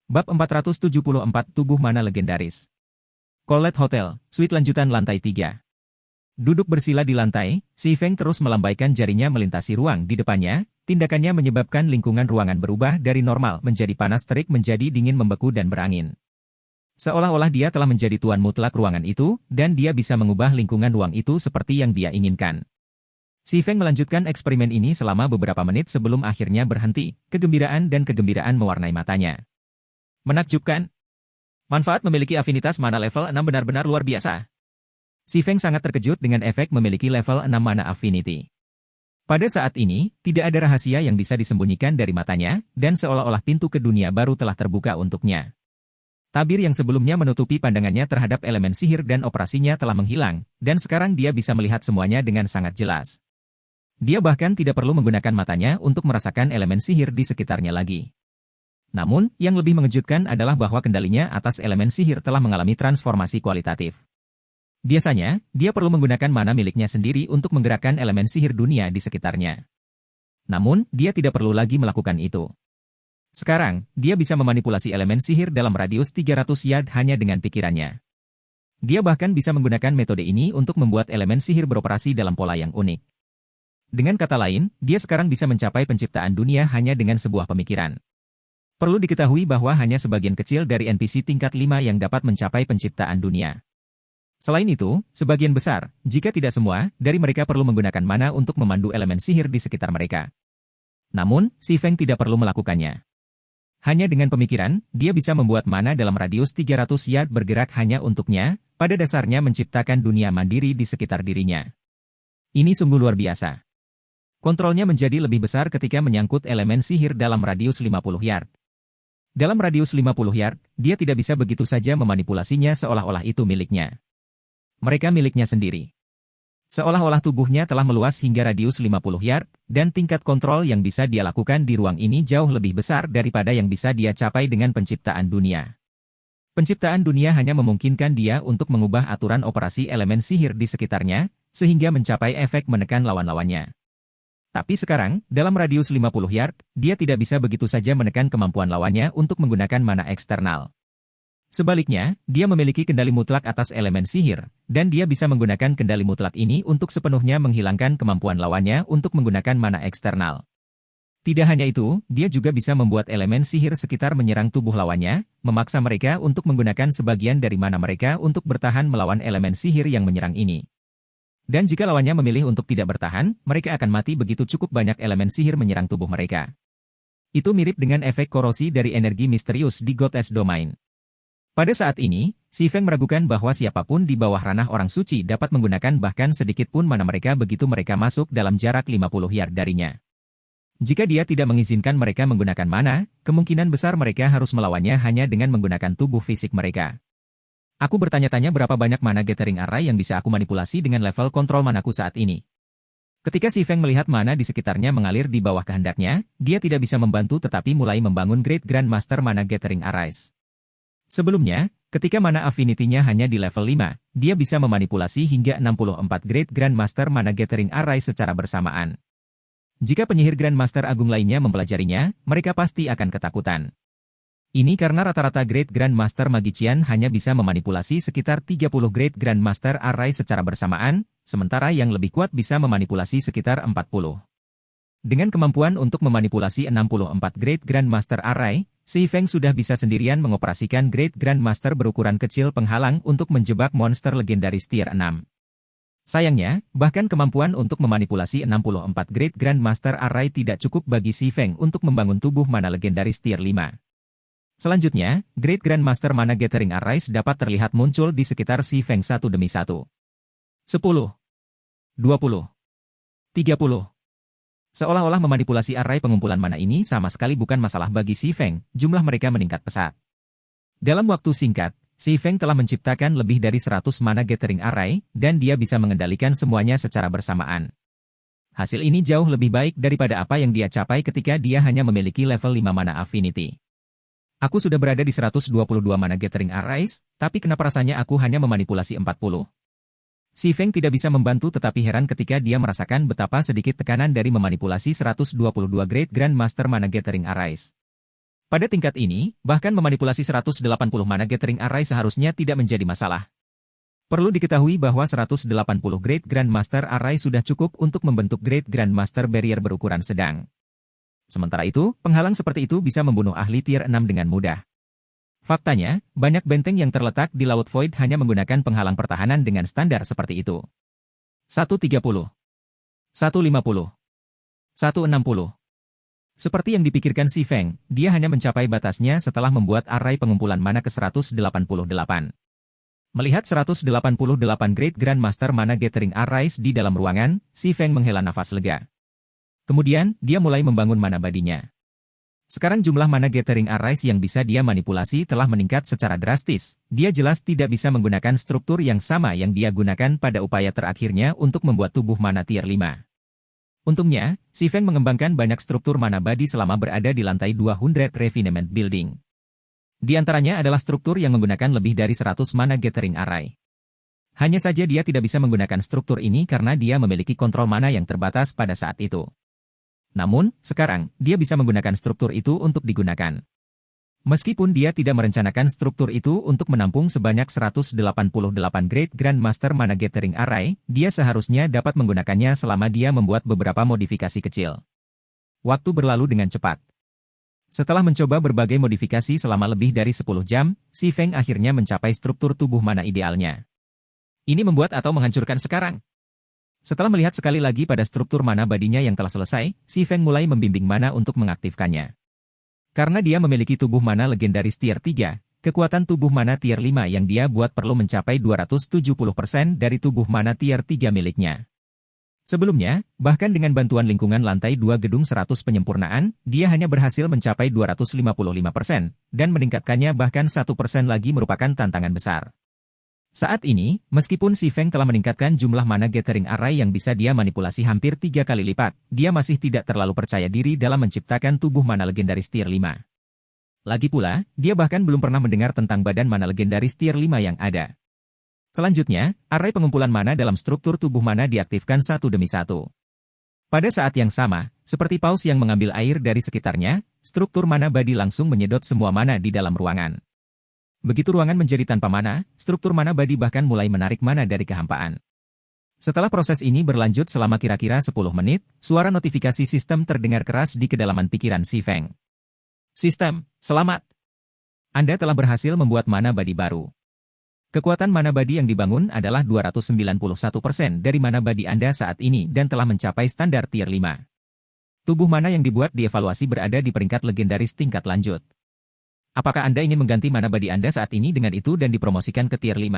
Bab 474 Tubuh Mana Legendaris. Colette Hotel, suite lanjutan lantai 3. Duduk bersila di lantai, Si Feng terus melambaikan jarinya melintasi ruang di depannya, tindakannya menyebabkan lingkungan ruangan berubah dari normal menjadi panas terik menjadi dingin membeku dan berangin. Seolah-olah dia telah menjadi tuan mutlak ruangan itu, dan dia bisa mengubah lingkungan ruang itu seperti yang dia inginkan. Si Feng melanjutkan eksperimen ini selama beberapa menit sebelum akhirnya berhenti, kegembiraan mewarnai matanya. Menakjubkan. Manfaat memiliki afinitas mana level 6 benar-benar luar biasa. Si Feng sangat terkejut dengan efek memiliki level 6 mana affinity. Pada saat ini, tidak ada rahasia yang bisa disembunyikan dari matanya, dan seolah-olah pintu ke dunia baru telah terbuka untuknya. Tabir yang sebelumnya menutupi pandangannya terhadap elemen sihir dan operasinya telah menghilang, dan sekarang dia bisa melihat semuanya dengan sangat jelas. Dia bahkan tidak perlu menggunakan matanya untuk merasakan elemen sihir di sekitarnya lagi. Namun, yang lebih mengejutkan adalah bahwa kendalinya atas elemen sihir telah mengalami transformasi kualitatif. Biasanya, dia perlu menggunakan mana miliknya sendiri untuk menggerakkan elemen sihir dunia di sekitarnya. Namun, dia tidak perlu lagi melakukan itu. Sekarang, dia bisa memanipulasi elemen sihir dalam radius 300 yard hanya dengan pikirannya. Dia bahkan bisa menggunakan metode ini untuk membuat elemen sihir beroperasi dalam pola yang unik. Dengan kata lain, dia sekarang bisa mencapai penciptaan dunia hanya dengan sebuah pemikiran. Perlu diketahui bahwa hanya sebagian kecil dari NPC tingkat 5 yang dapat mencapai penciptaan dunia. Selain itu, sebagian besar, jika tidak semua, dari mereka perlu menggunakan mana untuk memandu elemen sihir di sekitar mereka. Namun, Si Feng tidak perlu melakukannya. Hanya dengan pemikiran, dia bisa membuat mana dalam radius 300 yard bergerak hanya untuknya, pada dasarnya menciptakan dunia mandiri di sekitar dirinya. Ini sungguh luar biasa. Kontrolnya menjadi lebih besar ketika menyangkut elemen sihir dalam radius 50 yard. Dalam radius 50 yard, dia tidak bisa begitu saja memanipulasinya seolah-olah itu miliknya. Mereka miliknya sendiri. Seolah-olah tubuhnya telah meluas hingga radius 50 yard, dan tingkat kontrol yang bisa dia lakukan di ruang ini jauh lebih besar daripada yang bisa dia capai dengan penciptaan dunia. Penciptaan dunia hanya memungkinkan dia untuk mengubah aturan operasi elemen sihir di sekitarnya, sehingga mencapai efek menekan lawan-lawannya. Tapi sekarang, dalam radius 50 yard, dia tidak bisa begitu saja menekan kemampuan lawannya untuk menggunakan mana eksternal. Sebaliknya, dia memiliki kendali mutlak atas elemen sihir, dan dia bisa menggunakan kendali mutlak ini untuk sepenuhnya menghilangkan kemampuan lawannya untuk menggunakan mana eksternal. Tidak hanya itu, dia juga bisa membuat elemen sihir sekitar menyerang tubuh lawannya, memaksa mereka untuk menggunakan sebagian dari mana mereka untuk bertahan melawan elemen sihir yang menyerang ini. Dan jika lawannya memilih untuk tidak bertahan, mereka akan mati begitu cukup banyak elemen sihir menyerang tubuh mereka. Itu mirip dengan efek korosi dari energi misterius di Goddess Domain. Pada saat ini, Si Feng meragukan bahwa siapapun di bawah ranah orang suci dapat menggunakan bahkan sedikit pun mana mereka begitu mereka masuk dalam jarak 50 yard darinya. Jika dia tidak mengizinkan mereka menggunakan mana, kemungkinan besar mereka harus melawannya hanya dengan menggunakan tubuh fisik mereka. Aku bertanya-tanya berapa banyak mana gathering array yang bisa aku manipulasi dengan level kontrol manaku saat ini. Ketika Si Feng melihat mana di sekitarnya mengalir di bawah kehendaknya, dia tidak bisa membantu tetapi mulai membangun Great Grand Master Mana Gathering Arrays. Sebelumnya, ketika mana affinity-nya hanya di level 5, dia bisa memanipulasi hingga 64 Great Grand Master Mana Gathering Array secara bersamaan. Jika penyihir Grand Master Agung lainnya mempelajarinya, mereka pasti akan ketakutan. Ini karena rata-rata Great Grand Master Magician hanya bisa memanipulasi sekitar 30 Great Grand Master Array secara bersamaan, sementara yang lebih kuat bisa memanipulasi sekitar 40. Dengan kemampuan untuk memanipulasi 64 Great Grand Master Array, Si Feng sudah bisa sendirian mengoperasikan Great Grand Master berukuran kecil penghalang untuk menjebak monster legendaris tier 6. Sayangnya, bahkan kemampuan untuk memanipulasi 64 Great Grand Master Array tidak cukup bagi Si Feng untuk membangun tubuh mana legendaris tier 5. Selanjutnya, Great Grand Master Mana Gathering Arrays dapat terlihat muncul di sekitar Si Feng satu demi satu. 10, 20, 30. Seolah-olah memanipulasi array pengumpulan mana ini sama sekali bukan masalah bagi Si Feng, jumlah mereka meningkat pesat. Dalam waktu singkat, Si Feng telah menciptakan lebih dari 100 Mana Gathering Array, dan dia bisa mengendalikan semuanya secara bersamaan. Hasil ini jauh lebih baik daripada apa yang dia capai ketika dia hanya memiliki level 5 Mana Affinity. Aku sudah berada di 122 Mana Gathering Arrays, tapi kenapa rasanya aku hanya memanipulasi 40? Si Feng tidak bisa membantu tetapi heran ketika dia merasakan betapa sedikit tekanan dari memanipulasi 122 Great Grand Master Mana Gathering Arrays. Pada tingkat ini, bahkan memanipulasi 180 mana Gathering Array seharusnya tidak menjadi masalah. Perlu diketahui bahwa 180 Great Grandmaster Array sudah cukup untuk membentuk Great Grandmaster Barrier berukuran sedang. Sementara itu, penghalang seperti itu bisa membunuh ahli tier 6 dengan mudah. Faktanya, banyak benteng yang terletak di Laut Void hanya menggunakan penghalang pertahanan dengan standar seperti itu. 130, 150, 160. Seperti yang dipikirkan Si Feng, dia hanya mencapai batasnya setelah membuat array pengumpulan mana ke-188. Melihat 188 Great Grandmaster Mana Gathering Arrays di dalam ruangan, Si Feng menghela nafas lega. Kemudian, dia mulai membangun mana badinya. Sekarang jumlah mana Gathering Arrays yang bisa dia manipulasi telah meningkat secara drastis. Dia jelas tidak bisa menggunakan struktur yang sama yang dia gunakan pada upaya terakhirnya untuk membuat tubuh mana tier 5. Untungnya, Si Feng mengembangkan banyak struktur mana badi selama berada di lantai 200 Refinement Building. Di antaranya adalah struktur yang menggunakan lebih dari 100 mana Gathering Array. Hanya saja dia tidak bisa menggunakan struktur ini karena dia memiliki kontrol mana yang terbatas pada saat itu. Namun, sekarang, dia bisa menggunakan struktur itu untuk digunakan. Meskipun dia tidak merencanakan struktur itu untuk menampung sebanyak 188 Great Grandmaster Mana Gathering Array, dia seharusnya dapat menggunakannya selama dia membuat beberapa modifikasi kecil. Waktu berlalu dengan cepat. Setelah mencoba berbagai modifikasi selama lebih dari 10 jam, Si Feng akhirnya mencapai struktur tubuh mana idealnya. Ini membuat atau menghancurkan sekarang. Setelah melihat sekali lagi pada struktur mana badinya yang telah selesai, Si Feng mulai membimbing mana untuk mengaktifkannya. Karena dia memiliki tubuh mana legendaris tier 3, kekuatan tubuh mana tier 5 yang dia buat perlu mencapai 270% dari tubuh mana tier 3 miliknya. Sebelumnya, bahkan dengan bantuan lingkungan lantai 2 gedung 100 penyempurnaan, dia hanya berhasil mencapai 255%, dan meningkatkannya bahkan 1% lagi merupakan tantangan besar. Saat ini, meskipun Si Feng telah meningkatkan jumlah mana Gathering Array yang bisa dia manipulasi hampir 3 kali lipat, dia masih tidak terlalu percaya diri dalam menciptakan tubuh mana legendaris tier 5. Lagi pula, dia bahkan belum pernah mendengar tentang badan mana legendaris tier 5 yang ada. Selanjutnya, array pengumpulan mana dalam struktur tubuh mana diaktifkan satu demi satu. Pada saat yang sama, seperti paus yang mengambil air dari sekitarnya, struktur mana badi langsung menyedot semua mana di dalam ruangan. Begitu ruangan menjadi tanpa mana, struktur mana badi bahkan mulai menarik mana dari kehampaan. Setelah proses ini berlanjut selama kira-kira 10 menit, suara notifikasi sistem terdengar keras di kedalaman pikiran Si Feng. Sistem, selamat. Anda telah berhasil membuat mana badi baru. Kekuatan mana badi yang dibangun adalah 291% dari mana badi Anda saat ini dan telah mencapai standar tier 5. Tubuh mana yang dibuat dievaluasi berada di peringkat legendaris tingkat lanjut. Apakah Anda ingin mengganti mana badi Anda saat ini dengan itu dan dipromosikan ke tier 5?